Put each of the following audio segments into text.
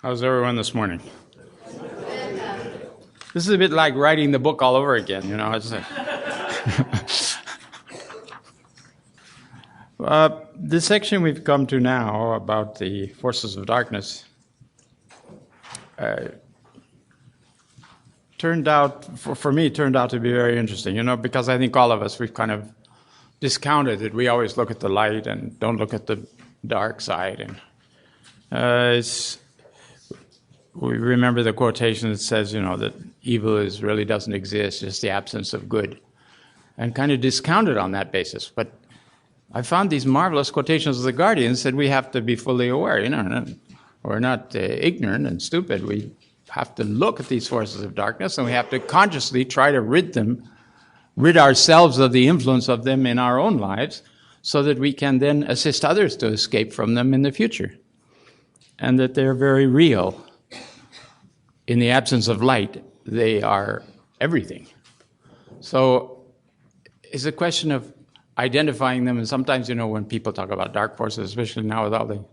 How's everyone this morning? This is a bit like writing the book all over again, you know. The section we've come to now about the forces of darkness turned out to be very interesting, you know, because I think all of us, we've kind of discounted it. We always look at the light and don't look at the dark side. And we remember the quotation that says, you know, that evil really doesn't exist, just the absence of good, and kind of discounted on that basis. But I found these marvelous quotations of the Guardian said we have to be fully aware, you know, we're not ignorant and stupid. We have to look at these forces of darkness, and we have to consciously try to rid ourselves of the influence of them in our own lives, so that we can then assist others to escape from them in the future. And that they're very real. In the absence of light, they are everything. So it's a question of identifying them. And sometimes, you know, when people talk about dark forces, especially now with all the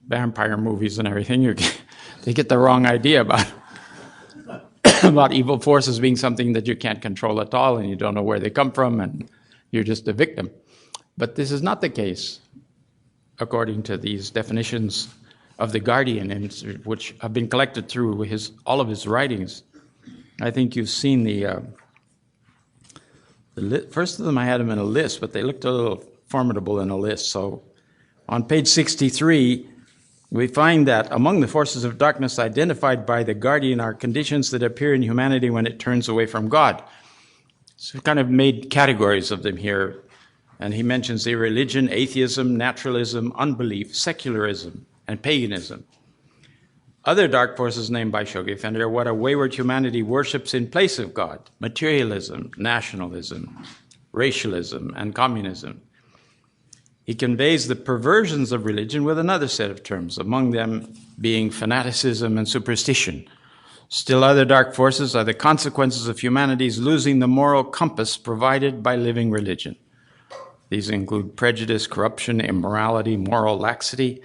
vampire movies and everything, they get the wrong idea about evil forces being something that you can't control at all, and you don't know where they come from, and you're just a victim. But this is not the case, according to these definitions of the Guardian, which have been collected through all of his writings. I think you've seen the first of them. I had them in a list, but they looked a little formidable in a list. So on page 63, we find that among the forces of darkness identified by the Guardian are conditions that appear in humanity when it turns away from God. So we kind of made categories of them here. And he mentions irreligion, atheism, naturalism, unbelief, secularism, and paganism. Other dark forces named by Shoghi are what a wayward humanity worships in place of God: materialism, nationalism, racialism, and communism. He conveys the perversions of religion with another set of terms, among them being fanaticism and superstition. Still other dark forces are the consequences of humanity's losing the moral compass provided by living religion. These include prejudice, corruption, immorality, moral laxity,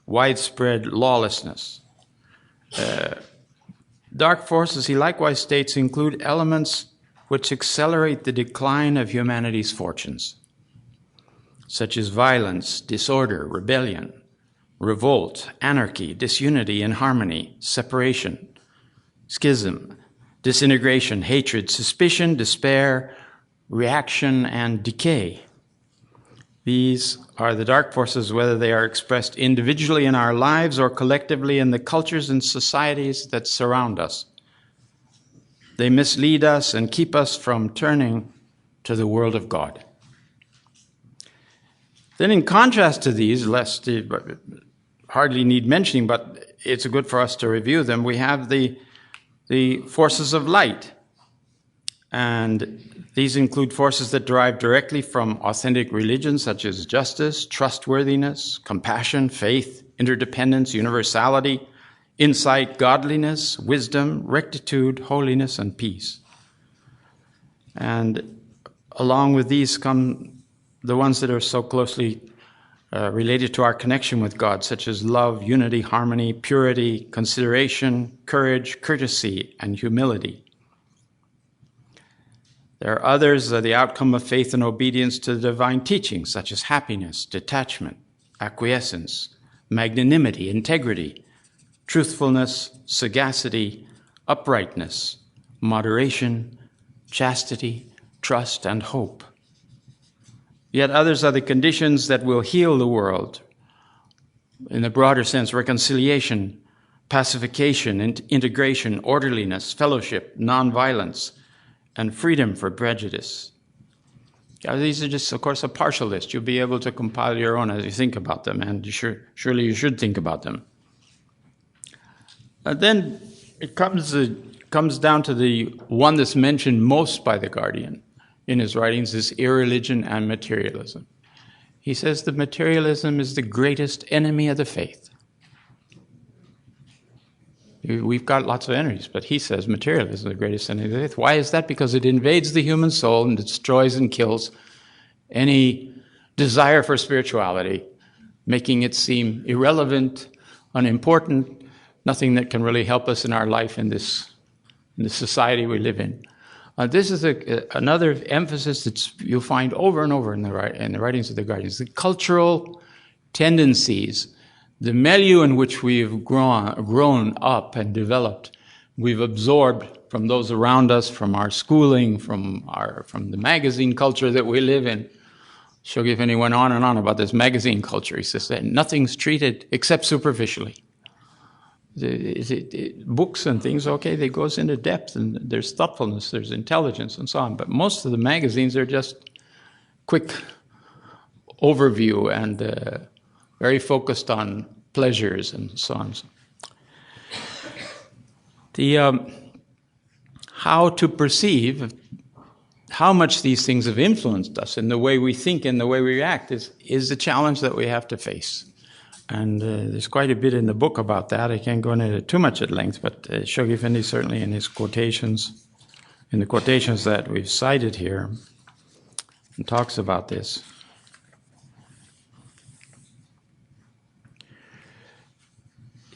widespread lawlessness. Dark forces, he likewise states, include elements which accelerate the decline of humanity's fortunes, such as violence, disorder, rebellion, revolt, anarchy, disunity, inharmony, separation, schism, disintegration, hatred, suspicion, despair, reaction, and decay. These are the dark forces, whether they are expressed individually in our lives or collectively in the cultures and societies that surround us. They mislead us and keep us from turning to the world of God. Then in contrast to these, lest they hardly need mentioning, but it's good for us to review them, we have the forces of light. And these include forces that derive directly from authentic religions, such as justice, trustworthiness, compassion, faith, interdependence, universality, insight, godliness, wisdom, rectitude, holiness, and peace. And along with these come the ones that are so closely related to our connection with God, such as love, unity, harmony, purity, consideration, courage, courtesy, and humility. There are others, the outcome of faith and obedience to the divine teachings, such as happiness, detachment, acquiescence, magnanimity, integrity, truthfulness, sagacity, uprightness, moderation, chastity, trust, and hope. Yet others are the conditions that will heal the world. In the broader sense, reconciliation, pacification, integration, orderliness, fellowship, nonviolence, and freedom for prejudice. These are just, of course, a partial list. You'll be able to compile your own as you think about them, and surely you should think about them. Then it comes down to the one that's mentioned most by the Guardian in his writings, is irreligion and materialism. He says that materialism is the greatest enemy of the faith. We've got lots of enemies, but he says materialism is the greatest enemy of the faith. Why is that? Because it invades the human soul and destroys and kills any desire for spirituality, making it seem irrelevant, unimportant, nothing that can really help us in our life in this society we live in. This is another emphasis that you'll find over and over in the writings of the Guardians. The cultural tendencies, the milieu in which we've grown up and developed, we've absorbed from those around us, from our schooling, from the magazine culture that we live in. Shoghi Effendi went on and on about this magazine culture. He says that nothing's treated except superficially. Books and things, okay, they goes into depth, and there's thoughtfulness, there's intelligence, and so on. But most of the magazines are just quick overview and very focused on pleasures and so on. How to perceive how much these things have influenced us in the way we think and the way we react is the challenge that we have to face. And there's quite a bit in the book about that. I can't go into it too much at length, but Shoghi Effendi certainly in his quotations, in the quotations that we've cited here, and talks about this.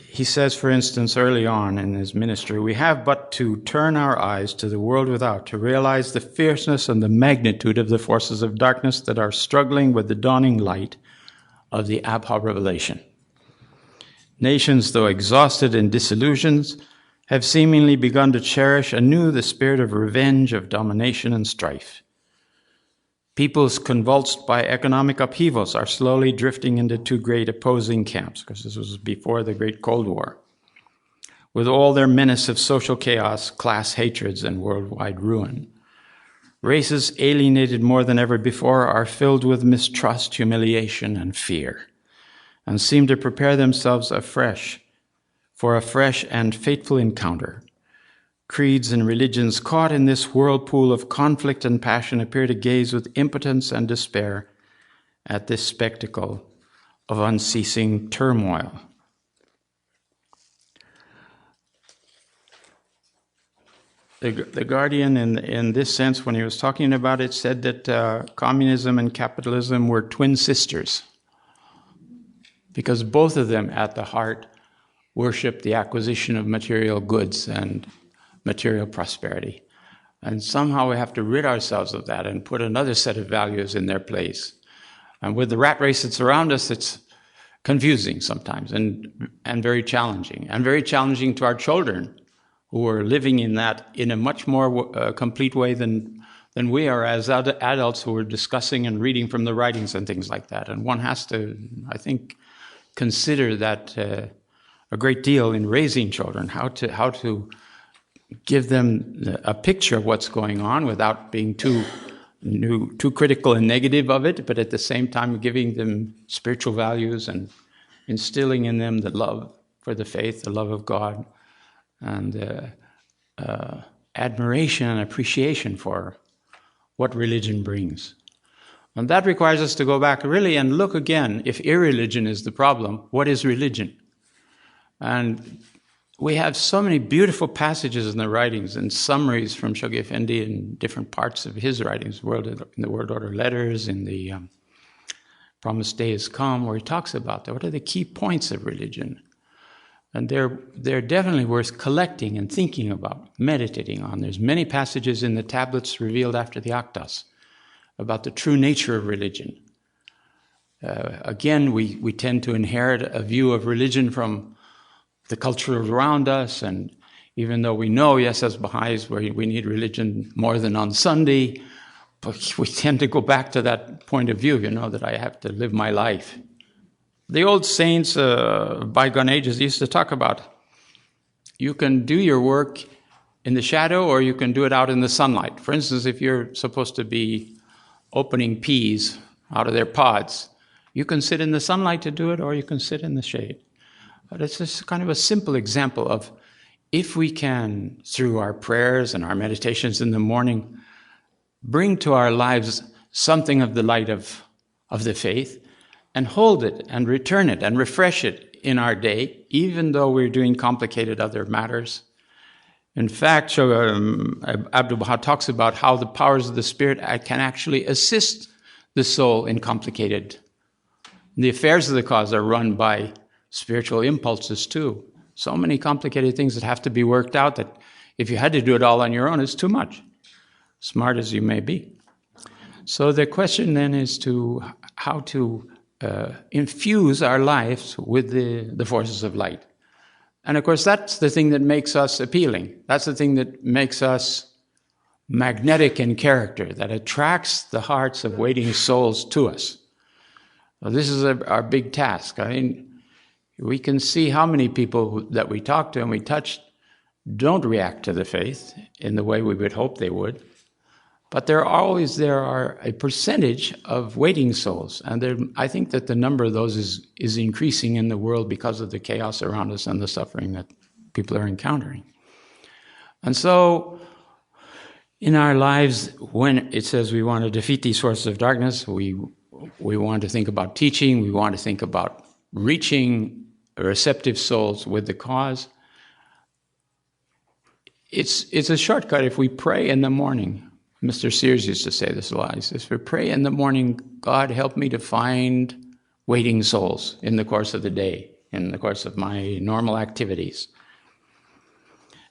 He says, for instance, early on in his ministry, we have but to turn our eyes to the world without to realize the fierceness and the magnitude of the forces of darkness that are struggling with the dawning light of the Abha revelation. Nations, though exhausted and disillusioned, have seemingly begun to cherish anew the spirit of revenge, of domination and strife. Peoples convulsed by economic upheavals are slowly drifting into two great opposing camps, because this was before the Great Cold War, with all their menace of social chaos, class hatreds, and worldwide ruin. Races alienated more than ever before are filled with mistrust, humiliation, and fear, and seem to prepare themselves afresh for a fresh and fateful encounter. Creeds and religions caught in this whirlpool of conflict and passion appear to gaze with impotence and despair at this spectacle of unceasing turmoil. The Guardian, in this sense, when he was talking about it, said that communism and capitalism were twin sisters, because both of them, at the heart, worship the acquisition of material goods and material prosperity. And somehow we have to rid ourselves of that and put another set of values in their place. And with the rat race that's around us, it's confusing sometimes and very challenging to our children, who are living in that in a much more complete way than we are as adults who are discussing and reading from the writings and things like that. And one has to, I think, consider that a great deal in raising children, how to give them a picture of what's going on without being too critical and negative of it, but at the same time giving them spiritual values and instilling in them the love for the faith, the love of God, and admiration and appreciation for what religion brings. And that requires us to go back really and look again, if irreligion is the problem, what is religion? And we have so many beautiful passages in the writings and summaries from Shoghi Effendi in different parts of his writings, in the World Order Letters, in the Promised Day Has Come, where he talks about that. What are the key points of religion? And they're definitely worth collecting and thinking about, meditating on. There's many passages in the tablets revealed after the Aktas about the true nature of religion. Again, we tend to inherit a view of religion from the culture around us, and even though we know, yes, as Baha'is, we need religion more than on Sunday, but we tend to go back to that point of view, that I have to live my life. The old saints of bygone ages used to talk about, you can do your work in the shadow or you can do it out in the sunlight. For instance, if you're supposed to be opening peas out of their pods, you can sit in the sunlight to do it or you can sit in the shade. But it's just kind of a simple example of, if we can, through our prayers and our meditations in the morning, bring to our lives something of the light of the faith, and hold it and return it and refresh it in our day, even though we're doing complicated other matters. In fact, Abdul Baha talks about how the powers of the Spirit can actually assist the soul in complicated. The affairs of the cause are run by spiritual impulses too. So many complicated things that have to be worked out that if you had to do it all on your own, it's too much, smart as you may be. So the question then is to how to infuse our lives with the forces of light. And of course, that's the thing that makes us appealing. That's the thing that makes us magnetic in character, that attracts the hearts of waiting souls to us. Well, this is our big task. I mean, we can see how many people that we talk to and we touch don't react to the faith in the way we would hope they would. But there are a percentage of waiting souls, and I think that the number of those is increasing in the world because of the chaos around us and the suffering that people are encountering. And so, in our lives, when it says we want to defeat these forces of darkness, we want to think about teaching, we want to think about reaching receptive souls with the cause. It's a shortcut if we pray in the morning. Mr. Sears used to say this a lot. He says, if we pray in the morning, God help me to find waiting souls in the course of the day, in the course of my normal activities.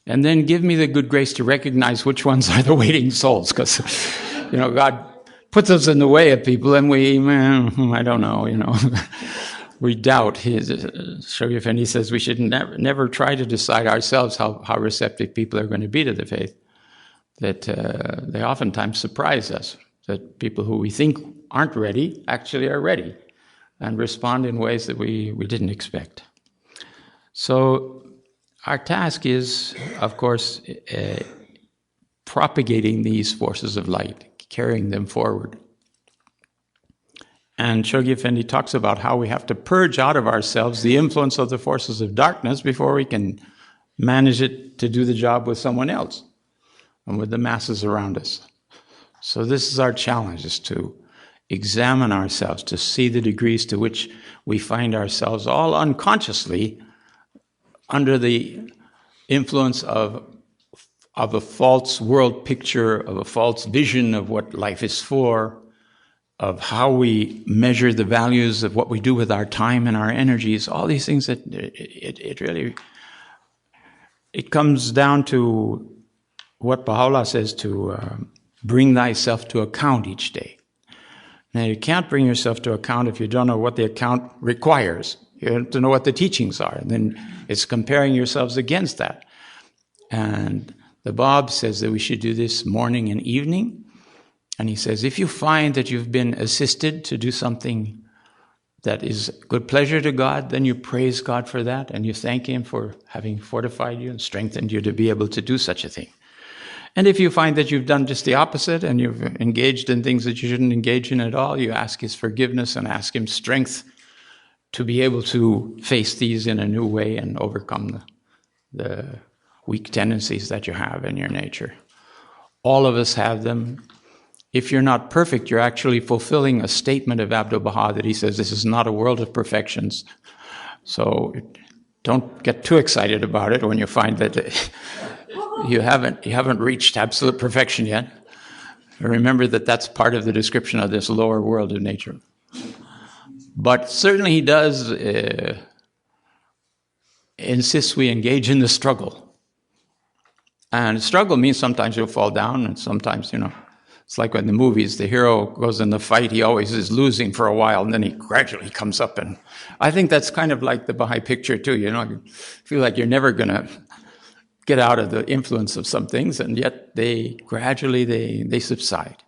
And then give me the good grace to recognize which ones are the waiting souls, because, God puts us in the way of people, and I don't know, we doubt. Shoghi Effendi says we should never try to decide ourselves how receptive people are going to be to the faith. That they oftentimes surprise us, that people who we think aren't ready actually are ready and respond in ways that we didn't expect. So our task is, of course, propagating these forces of light, carrying them forward. And Shoghi Effendi talks about how we have to purge out of ourselves the influence of the forces of darkness before we can manage it to do the job with someone else and with the masses around us. So this is our challenge, is to examine ourselves, to see the degrees to which we find ourselves all unconsciously under the influence of a false world picture, of a false vision of what life is for, of how we measure the values of what we do with our time and our energies, all these things that it really comes down to what Baha'u'llah says, to bring thyself to account each day. Now, you can't bring yourself to account if you don't know what the account requires. You have to know what the teachings are. And then it's comparing yourselves against that. And the Bab says that we should do this morning and evening. And he says, if you find that you've been assisted to do something that is good pleasure to God, then you praise God for that, and you thank Him for having fortified you and strengthened you to be able to do such a thing. And if you find that you've done just the opposite and you've engaged in things that you shouldn't engage in at all, you ask His forgiveness and ask Him strength to be able to face these in a new way and overcome the weak tendencies that you have in your nature. All of us have them. If you're not perfect, you're actually fulfilling a statement of Abdu'l-Baha that he says this is not a world of perfections. So don't get too excited about it when you find that you haven't reached absolute perfection yet. Remember that that's part of the description of this lower world of nature. But certainly he does insist we engage in the struggle. And struggle means sometimes you'll fall down, and sometimes, it's like in the movies, the hero goes in the fight, he always is losing for a while, and then he gradually comes up. And I think that's kind of like the Baha'i picture too, you feel like you're never going to get out of the influence of some things, and yet they gradually subside.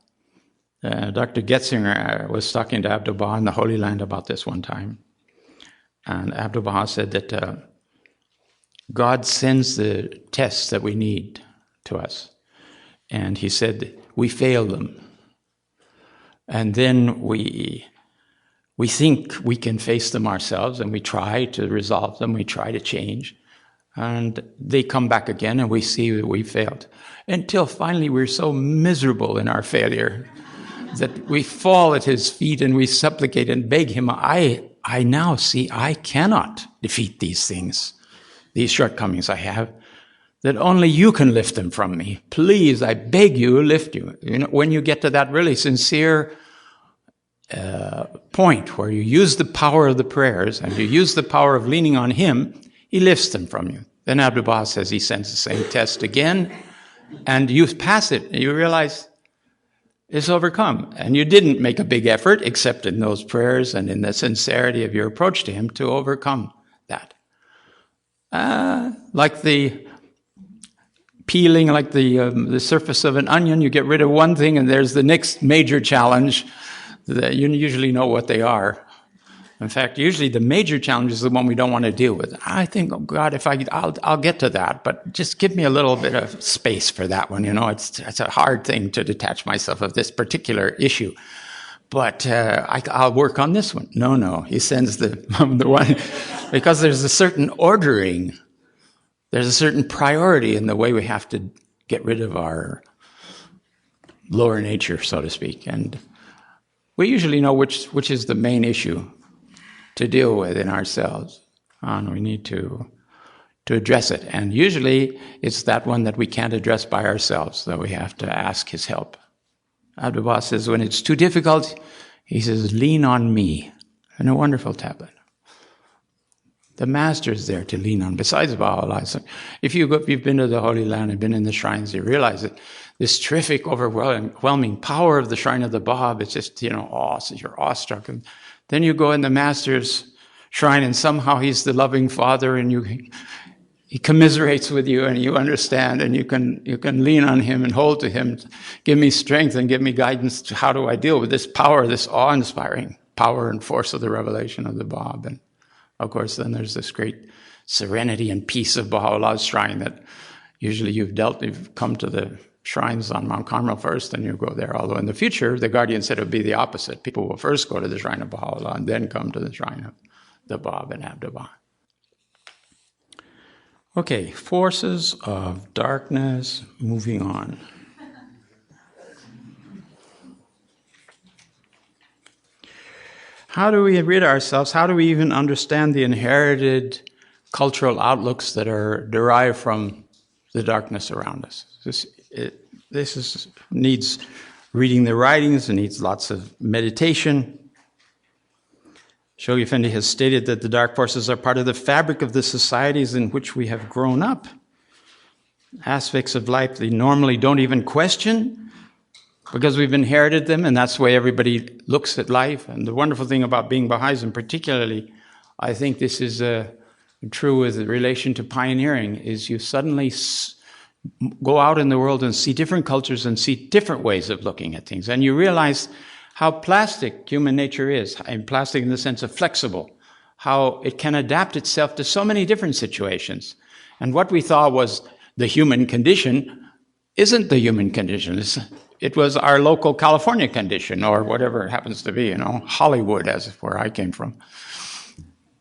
Dr. Getzinger was talking to Abdu'l-Baha in the Holy Land about this one time. And Abdu'l-Baha said that God sends the tests that we need to us. And he said, we fail them. And then we think we can face them ourselves, and we try to resolve them, we try to change. And they come back again, and we see that we failed. Until finally we're so miserable in our failure that we fall at his feet and we supplicate and beg him, I now see I cannot defeat these things, these shortcomings I have, that only you can lift them from me. Please, I beg you, lift you. When you get to that really sincere point where you use the power of the prayers and you use the power of leaning on him, he lifts them from you. Then Abdu'l-Baha says he sends the same test again, and you pass it, and you realize it's overcome. And you didn't make a big effort, except in those prayers and in the sincerity of your approach to him, to overcome that. Like the peeling, like the surface of an onion, you get rid of one thing, and there's the next major challenge that you usually know what they are. In fact, usually the major challenge is the one we don't want to deal with. I think, oh God, I'll get to that, but just give me a little bit of space for that one. It's a hard thing to detach myself of this particular issue. But I'll work on this one. No, he sends the one, because there's a certain ordering, there's a certain priority in the way we have to get rid of our lower nature, so to speak. And we usually know which is the main issue to deal with in ourselves, and we need to address it. And usually it's that one that we can't address by ourselves, that we have to ask his help. Abdu'l-Baha says, when it's too difficult, he says, lean on me. And a wonderful tablet. The master is there to lean on, besides Baha'u'llah. So if you've been to the Holy Land and been in the shrines, you realize that this terrific, overwhelming power of the shrine of the Bab, it's just, you're awestruck. And then you go in the master's shrine, and somehow he's the loving father, and he commiserates with you, and you understand, and you can lean on him and hold to him. Give me strength and give me guidance to how do I deal with this power, this awe-inspiring power and force of the revelation of the Bab. And of course, then there's this great serenity and peace of Baha'u'llah's shrine that usually you've come to the shrines on Mount Carmel first, and you go there. Although in the future, the Guardian said it would be the opposite. People will first go to the shrine of Baha'u'llah and then come to the shrine of the Bab and Abdu'l-Baha. Okay, forces of darkness, moving on. How do we rid ourselves? How do we even understand the inherited cultural outlooks that are derived from the darkness around us? This needs reading the writings, it needs lots of meditation. Shoghi Effendi has stated that the dark forces are part of the fabric of the societies in which we have grown up. Aspects of life they normally don't even question because we've inherited them, and that's the way everybody looks at life. And the wonderful thing about being Baha'is, and particularly, I think this is true with relation to pioneering, is you suddenly go out in the world and see different cultures and see different ways of looking at things. And you realize how plastic human nature is, and plastic in the sense of flexible, how it can adapt itself to so many different situations. And what we thought was the human condition isn't the human condition. It was our local California condition, or whatever it happens to be, Hollywood, as where I came from.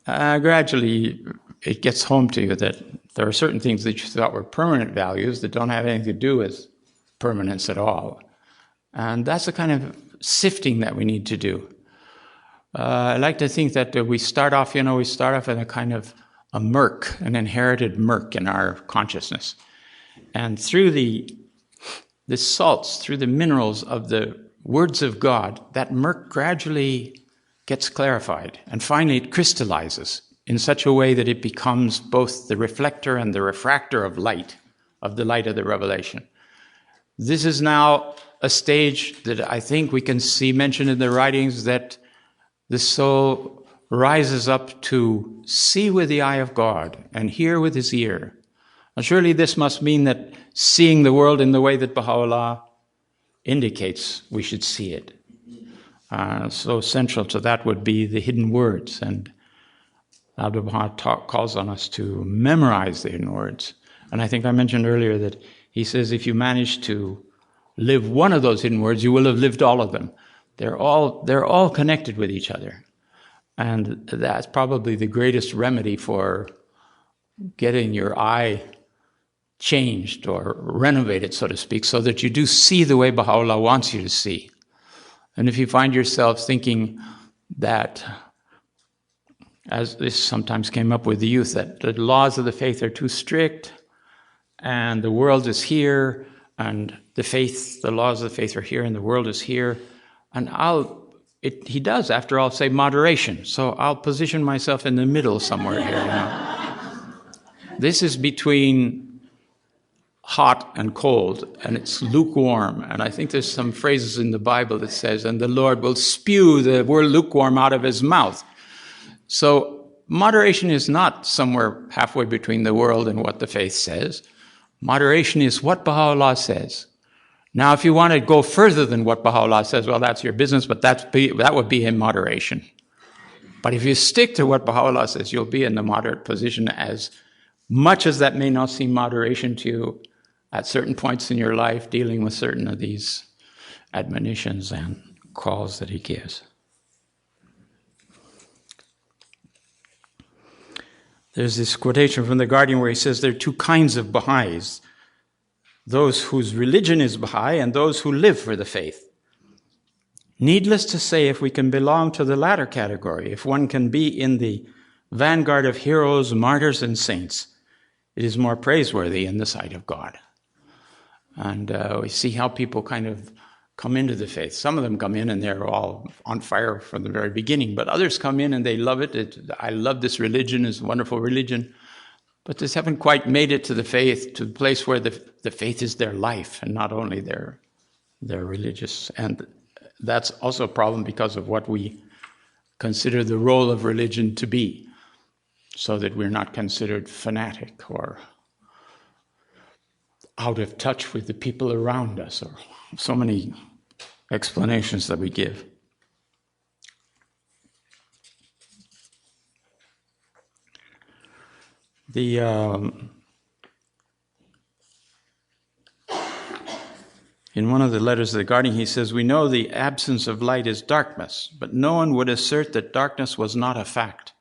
Gradually, it gets home to you that there are certain things that you thought were permanent values that don't have anything to do with permanence at all. And that's the kind of sifting that we need to do. I like to think that we start off in a kind of a murk, an inherited murk in our consciousness. And through the salts, through the minerals of the words of God, that murk gradually gets clarified. And finally it crystallizes in such a way that it becomes both the reflector and the refractor of light, of the light of the revelation. This is now a stage that I think we can see mentioned in the writings, that the soul rises up to see with the eye of God and hear with his ear. And surely this must mean that seeing the world in the way that Baha'u'llah indicates we should see it. So central to that would be the hidden words. And Abdu'l-Baha calls on us to memorize the hidden words. And I think I mentioned earlier that he says if you manage to live one of those hidden words, you will have lived all of them. They're all connected with each other. And that's probably the greatest remedy for getting your eye changed or renovated, so to speak, so that you do see the way Baha'u'llah wants you to see. And if you find yourself thinking that, as this sometimes came up with the youth, that the laws of the faith are too strict, and the world is here, and the laws of the faith are here, and the world is here, and he does, after all, say moderation. So I'll position myself in the middle somewhere here. This is between hot and cold, and it's lukewarm. And I think there's some phrases in the Bible that says, and the Lord will spew the word lukewarm out of his mouth. So moderation is not somewhere halfway between the world and what the faith says. Moderation is what Baha'u'llah says. Now, if you want to go further than what Baha'u'llah says, well, that's your business, but that would be in moderation. But if you stick to what Baha'u'llah says, you'll be in the moderate position, as much as that may not seem moderation to you at certain points in your life, dealing with certain of these admonitions and calls that he gives. There's this quotation from The Guardian where he says there are two kinds of Baha'is: those whose religion is Baha'i and those who live for the faith. Needless to say, if we can belong to the latter category, if one can be in the vanguard of heroes, martyrs, and saints, it is more praiseworthy in the sight of God. And we see how people kind of come into the faith. Some of them come in and they're all on fire from the very beginning, but others come in and they love it. I love this religion, it's a wonderful religion, but they haven't quite made it to the faith, to the place where the faith is their life and not only their religious. And that's also a problem because of what we consider the role of religion to be, so that we're not considered fanatic or out of touch with the people around us, or so many explanations that we give. In one of the letters of the Guardian, he says, "We know the absence of light is darkness, but no one would assert that darkness was not a fact.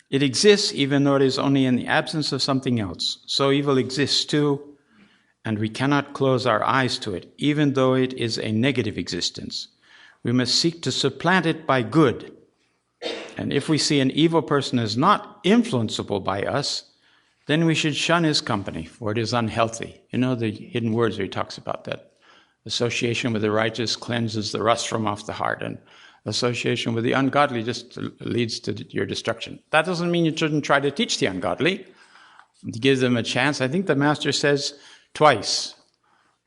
It exists even though it is only in the absence of something else. So evil exists too, and we cannot close our eyes to it, even though it is a negative existence. We must seek to supplant it by good. And if we see an evil person as not influenceable by us, then we should shun his company, for it is unhealthy." You know the hidden words where he talks about that. Association with the righteous cleanses the rust from off the heart, and association with the ungodly just leads to your destruction. That doesn't mean you shouldn't try to teach the ungodly, to give them a chance. I think the Master says twice,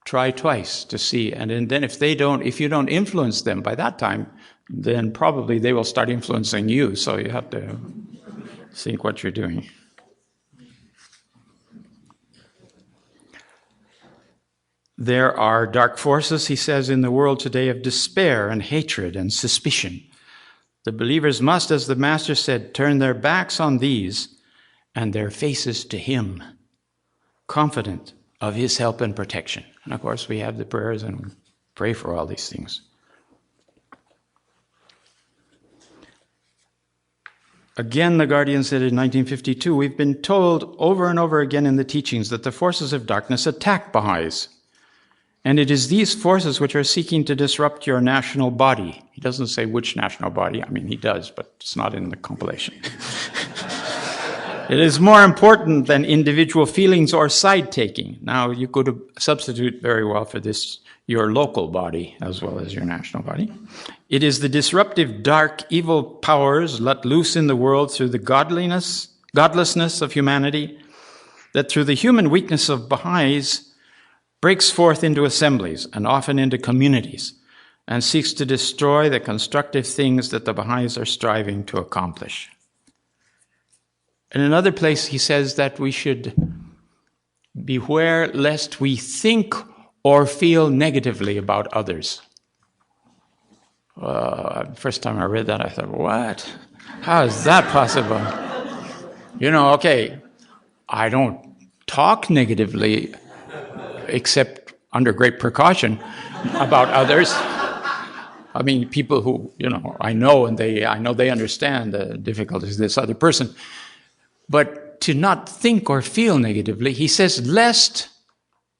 try twice to see, and then if you don't influence them by that time, then probably they will start influencing you, so you have to think what you're doing. There are dark forces, he says, in the world today of despair and hatred and suspicion. The believers must, as the Master said, turn their backs on these and their faces to him, confident of his help and protection. And of course, we have the prayers and we pray for all these things. Again, the Guardian said in 1952, "We've been told over and over again in the teachings that the forces of darkness attack Baha'is. And it is these forces which are seeking to disrupt your national body." He doesn't say which national body. I mean, he does, but it's not in the compilation. "It is more important than individual feelings or side-taking." Now, you could substitute very well for this your local body as well as your national body. "It is the disruptive, dark, evil powers let loose in the world through the godlessness of humanity that through the human weakness of Baha'is breaks forth into assemblies and often into communities and seeks to destroy the constructive things that the Baha'is are striving to accomplish." In another place, he says that we should beware lest we think or feel negatively about others. First time I read that, I thought, what? How is that possible? Okay, I don't talk negatively except under great precaution about others. I mean, people who, I know and I know they understand the difficulties of this other person. But to not think or feel negatively, he says, lest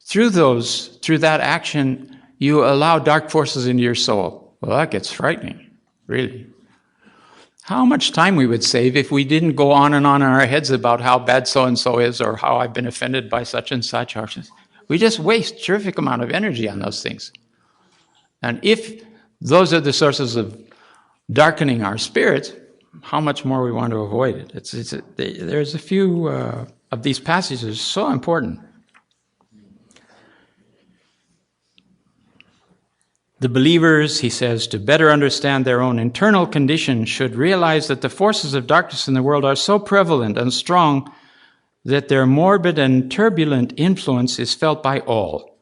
through that action, you allow dark forces into your soul. Well, that gets frightening, really. How much time we would save if we didn't go on in our heads about how bad so-and-so is or how I've been offended by such and such. We just waste a terrific amount of energy on those things. And if those are the sources of darkening our spirit, how much more we want to avoid it. There's a few of these passages so important. The believers, he says, to better understand their own internal condition, should realize that the forces of darkness in the world are so prevalent and strong that their morbid and turbulent influence is felt by all.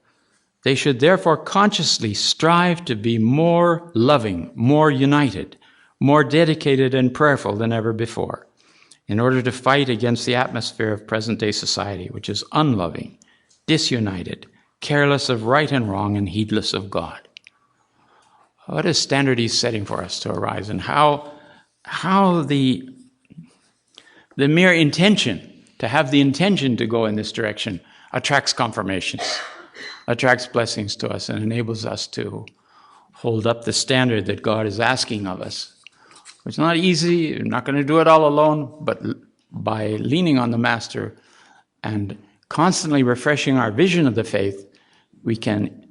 They should therefore consciously strive to be more loving, more united, more dedicated and prayerful than ever before, in order to fight against the atmosphere of present-day society, which is unloving, disunited, careless of right and wrong, and heedless of God. What a standard he's setting for us to arise, and how the mere intention, to have the intention to go in this direction, attracts confirmations, attracts blessings to us, and enables us to hold up the standard that God is asking of us. It's not easy, you're not going to do it all alone, but by leaning on the Master and constantly refreshing our vision of the faith, we can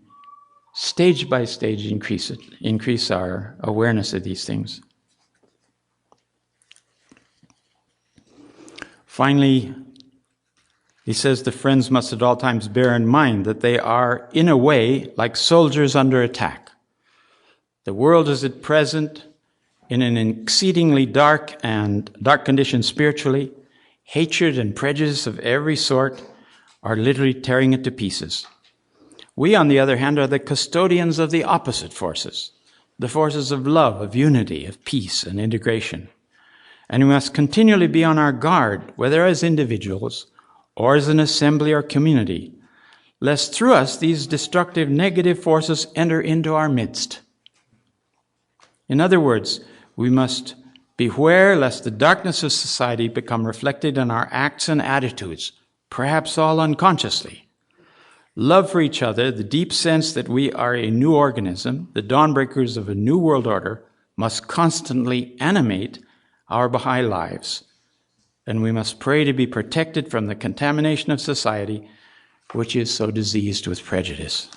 stage by stage increase our awareness of these things. Finally, he says the friends must at all times bear in mind that they are, in a way, like soldiers under attack. The world is at present in an exceedingly dark condition spiritually. Hatred and prejudice of every sort are literally tearing it to pieces. We, on the other hand, are the custodians of the opposite forces, the forces of love, of unity, of peace and integration. And we must continually be on our guard, whether as individuals or as an assembly or community, lest through us these destructive negative forces enter into our midst. In other words, we must beware lest the darkness of society become reflected in our acts and attitudes, perhaps all unconsciously. Love for each other, the deep sense that we are a new organism, the dawnbreakers of a new world order, must constantly animate our Baha'i lives. And we must pray to be protected from the contamination of society, which is so diseased with prejudice.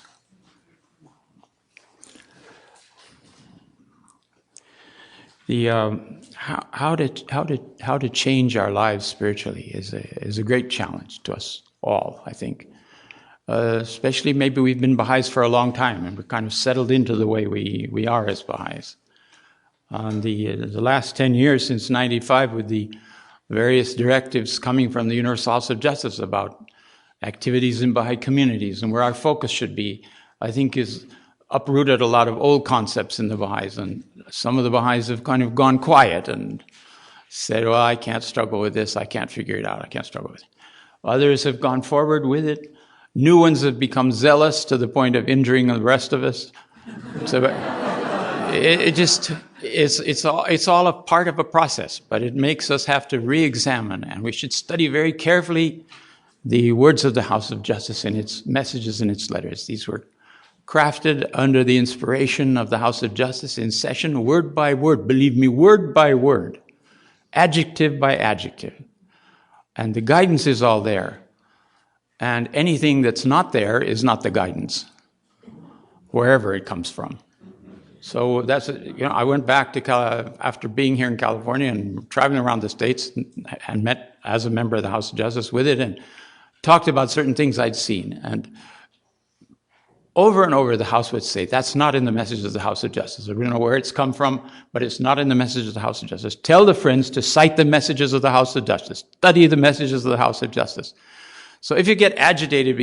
How to change our lives spiritually is a great challenge to us all, I think. Especially maybe we've been Baha'is for a long time and we're kind of settled into the way we are as Baha'is. The last 10 years since 95, with the various directives coming from the Universal House of Justice about activities in Baha'i communities and where our focus should be, I think is uprooted a lot of old concepts in the Baha'is, and some of the Baha'is have kind of gone quiet and said, well, I can't struggle with this, I can't figure it out, I can't struggle with it. Others have gone forward with it. New ones have become zealous to the point of injuring the rest of us. So it's all a part of a process, but it makes us have to re-examine, and we should study very carefully the words of the House of Justice in its messages and its letters. These were crafted under the inspiration of the House of Justice in session, word by word, believe me, word by word, adjective by adjective. And the guidance is all there. And anything that's not there is not the guidance, wherever it comes from. So that's, I went back to, after being here in California and traveling around the States and met as a member of the House of Justice with it and talked about certain things I'd seen. And over and over, the House would say, that's not in the message of the House of Justice. I don't know where it's come from, but it's not in the message of the House of Justice. Tell the friends to cite the messages of the House of Justice. Study the messages of the House of Justice. So if you get agitated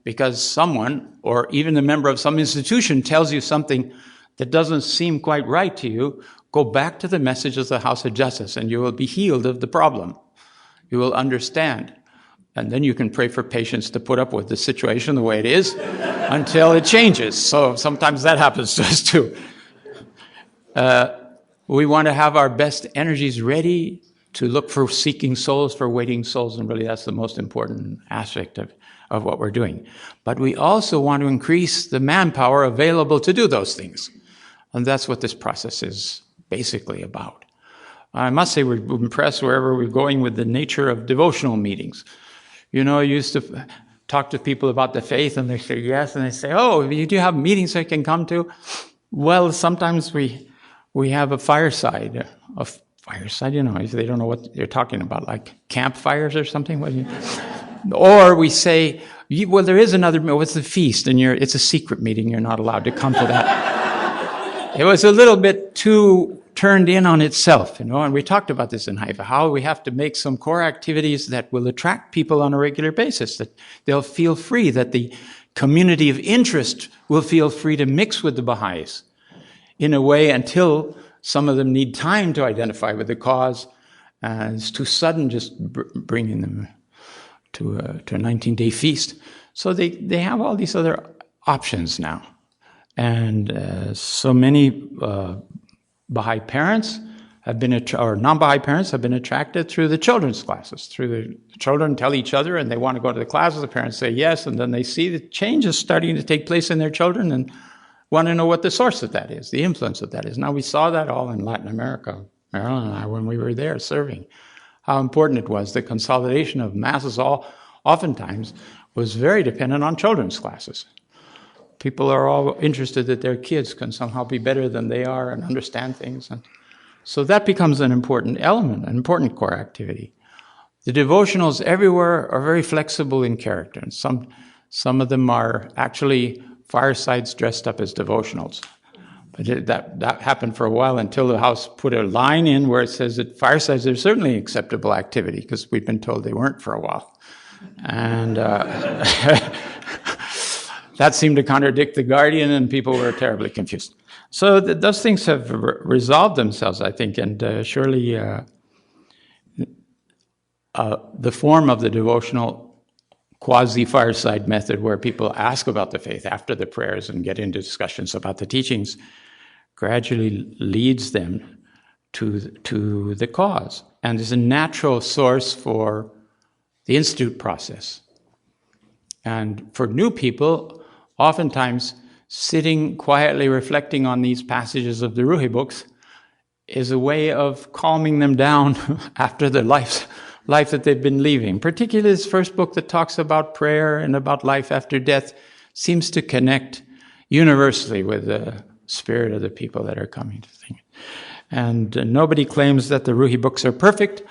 because someone, or even a member of some institution, tells you something that doesn't seem quite right to you, go back to the message of the House of Justice and you will be healed of the problem. You will understand. And then you can pray for patience to put up with the situation the way it is until it changes. So sometimes that happens to us too. We want to have our best energies ready to look for seeking souls, for waiting souls, and really that's the most important aspect of what we're doing. But we also want to increase the manpower available to do those things. And that's what this process is basically about. I must say we're impressed wherever we're going with the nature of devotional meetings. I used to talk to people about the faith and they say yes, and they say, oh, you do have meetings I can come to? Well, sometimes we have a fireside, a fireside, if they don't know what you're talking about, like campfires or something. Or we say, well, there is another, what's the feast? And it's a secret meeting, you're not allowed to come to that. It was a little bit too turned in on itself, and we talked about this in Haifa, how we have to make some core activities that will attract people on a regular basis, that they'll feel free, that the community of interest will feel free to mix with the Baha'is in a way until some of them need time to identify with the cause. It's too sudden just bringing them to a 19-day feast. So they have all these other options now. And so many Baha'i parents have been, or non-Baha'i parents have been attracted through the children's classes. Through the children tell each other and they want to go to the classes, the parents say yes, and then they see the changes starting to take place in their children and want to know what the source of that is, the influence of that is. Now we saw that all in Latin America, Marilyn and I, when we were there serving, how important it was. The consolidation of masses oftentimes was very dependent on children's classes. People are all interested that their kids can somehow be better than they are and understand things. And so that becomes an important element, an important core activity. The devotionals everywhere are very flexible in character. And some of them are actually firesides dressed up as devotionals. But that happened for a while until the House put a line in where it says that firesides are certainly acceptable activity, because we've been told they weren't for a while. And that seemed to contradict the Guardian, and people were terribly confused. So those things have resolved themselves, I think, and surely the form of the devotional quasi-fireside method, where people ask about the faith after the prayers and get into discussions about the teachings, gradually leads them to the cause, and is a natural source for the institute process. And for new people, oftentimes sitting quietly reflecting on these passages of the Ruhi books is a way of calming them down after the life that they've been leaving. Particularly this first book that talks about prayer and about life after death seems to connect universally with the spirit of the people that are coming to think. And nobody claims that the Ruhi books are perfect,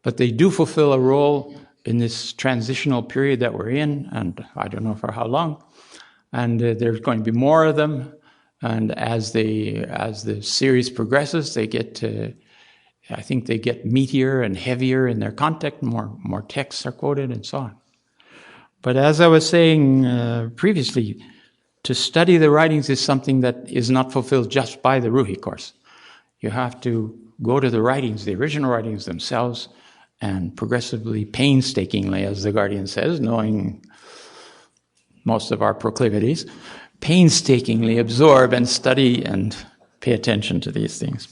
but they do fulfill a role in this transitional period that we're in, and I don't know for how long. And there's going to be more of them. And as the series progresses, they get I think they get meatier and heavier in their content. More texts are quoted and so on. But as I was saying previously, to study the writings is something that is not fulfilled just by the Ruhi course. You have to go to the writings, the original writings themselves, and progressively, painstakingly, as the Guardian says, knowing most of our proclivities, painstakingly absorb and study and pay attention to these things.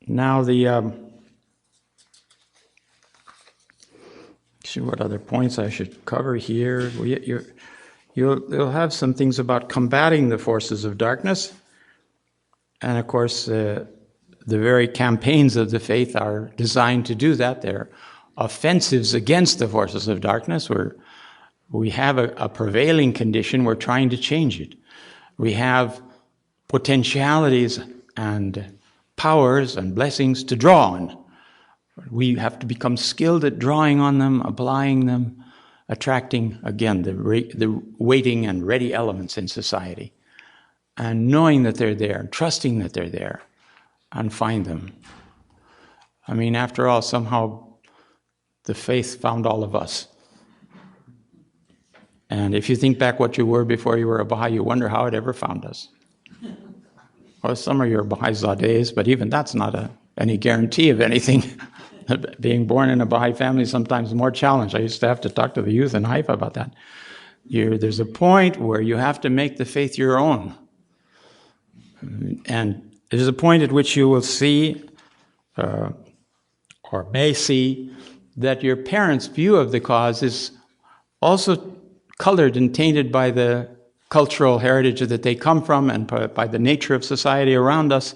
Now see what other points I should cover here. You'll have some things about combating the forces of darkness, and of course the very campaigns of the faith are designed to do that. They're offensives against the forces of darkness, where we have a prevailing condition, we're trying to change it. We have potentialities and powers and blessings to draw on. We have to become skilled at drawing on them, applying them, attracting, again, the waiting and ready elements in society, and knowing that they're there, trusting that they're there, and find them. I mean, after all, somehow the faith found all of us. And if you think back what you were before you were a Baha'i, you wonder how it ever found us. Well, some of you are Baha'i Zadehs, but even that's not any guarantee of anything. Being born in a Baha'i family is sometimes more challenge. I used to have to talk to the youth in Haifa about that. There's a point where you have to make the faith your own. And there's a point at which you will see, or may see, that your parents' view of the cause is also colored and tainted by the cultural heritage that they come from and by the nature of society around us,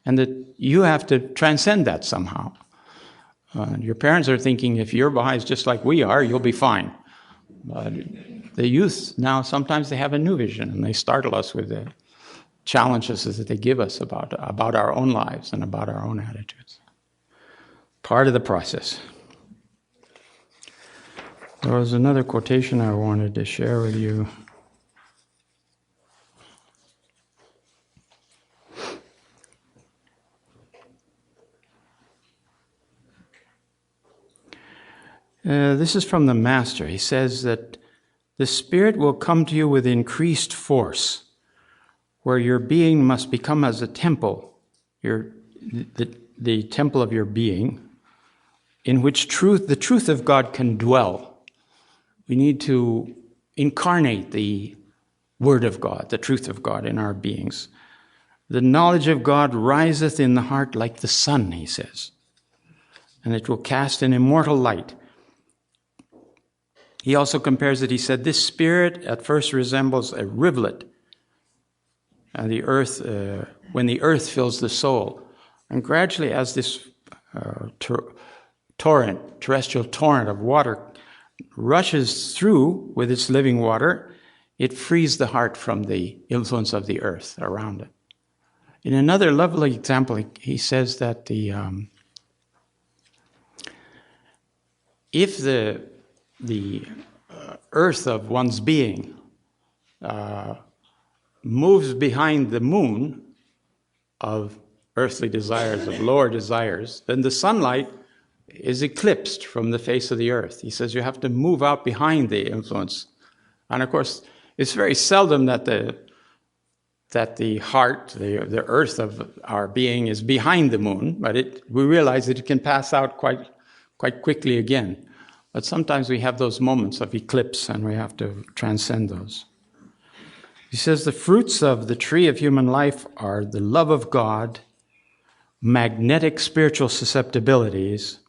and that you have to transcend that somehow. Your parents are thinking, if you're Baha'is just like we are, you'll be fine. But the youth now, sometimes they have a new vision, and they startle us with challenges that they give us about our own lives and about our own attitudes. Part of the process. There was another quotation I wanted to share with you. This is from the Master. He says that the Spirit will come to you with increased force, where your being must become as a temple, the temple of your being, in which the truth of God can dwell. We need to incarnate the Word of God, the truth of God in our beings. The knowledge of God riseth in the heart like the sun, he says, and it will cast an immortal light. He also compares it, he said, this spirit at first resembles a rivulet, and the earth, when the earth fills the soul. And gradually, as this terrestrial torrent of water rushes through with its living water, it frees the heart from the influence of the earth around it. In another lovely example, he says that if the earth of one's being moves behind the moon of earthly desires, of lower desires, then the sunlight is eclipsed from the face of the earth. He says you have to move out behind the influence. And of course, it's very seldom that the heart, the earth of our being is behind the moon, but we realize that it can pass out quite quickly again. But sometimes we have those moments of eclipse, and we have to transcend those. He says the fruits of the tree of human life are the love of God, magnetic spiritual susceptibilities,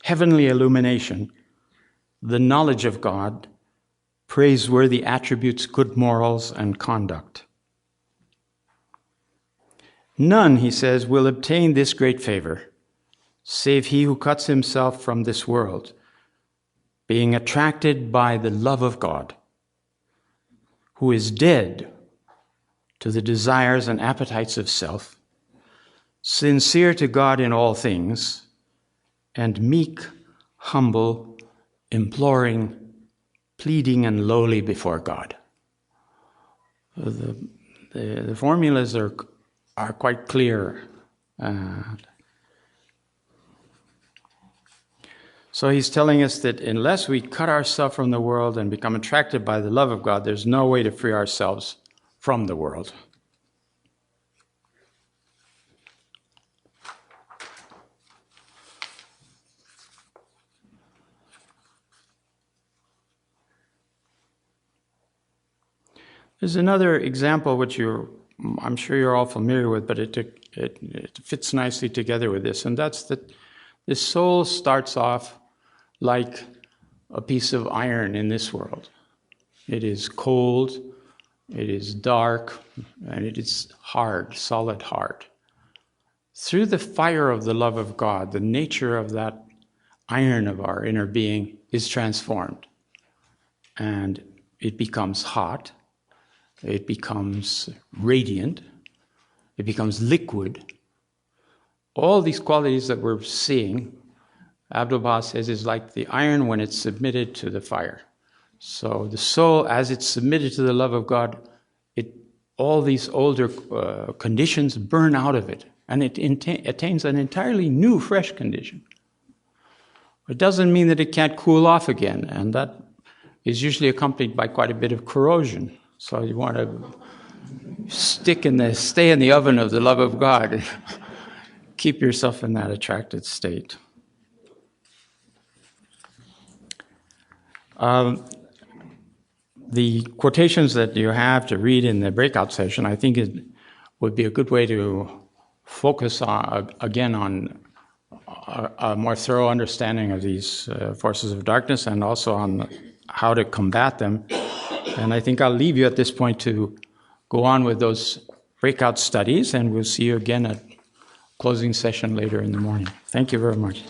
heavenly illumination, the knowledge of God, praiseworthy attributes, good morals, and conduct. None, he says, will obtain this great favor, save he who cuts himself from this world, being attracted by the love of God, who is dead to the desires and appetites of self, sincere to God in all things, and meek, humble, imploring, pleading, and lowly before God. The formulas are quite clear. So he's telling us that unless we cut ourselves from the world and become attracted by the love of God, there's no way to free ourselves from the world. There's another example which I'm sure you're all familiar with, but it fits nicely together with this, and that's that this soul starts off like a piece of iron in this world. It is cold, it is dark, and it is hard, solid hard. Through the fire of the love of God, the nature of that iron of our inner being is transformed, and it becomes hot. It becomes radiant. It becomes liquid. All these qualities that we're seeing, Abdu'l-Baha says, is like the iron when it's submitted to the fire. So the soul, as it's submitted to the love of God, all these older conditions burn out of it, and it attains an entirely new, fresh condition. It doesn't mean that it can't cool off again, and that is usually accompanied by quite a bit of corrosion. So you want to stay in the oven of the love of God and keep yourself in that attracted state. The quotations that you have to read in the breakout session, I think it would be a good way to focus on a more thorough understanding of these forces of darkness, and also on how to combat them. And I think I'll leave you at this point to go on with those breakout studies, and we'll see you again at closing session later in the morning. Thank you very much.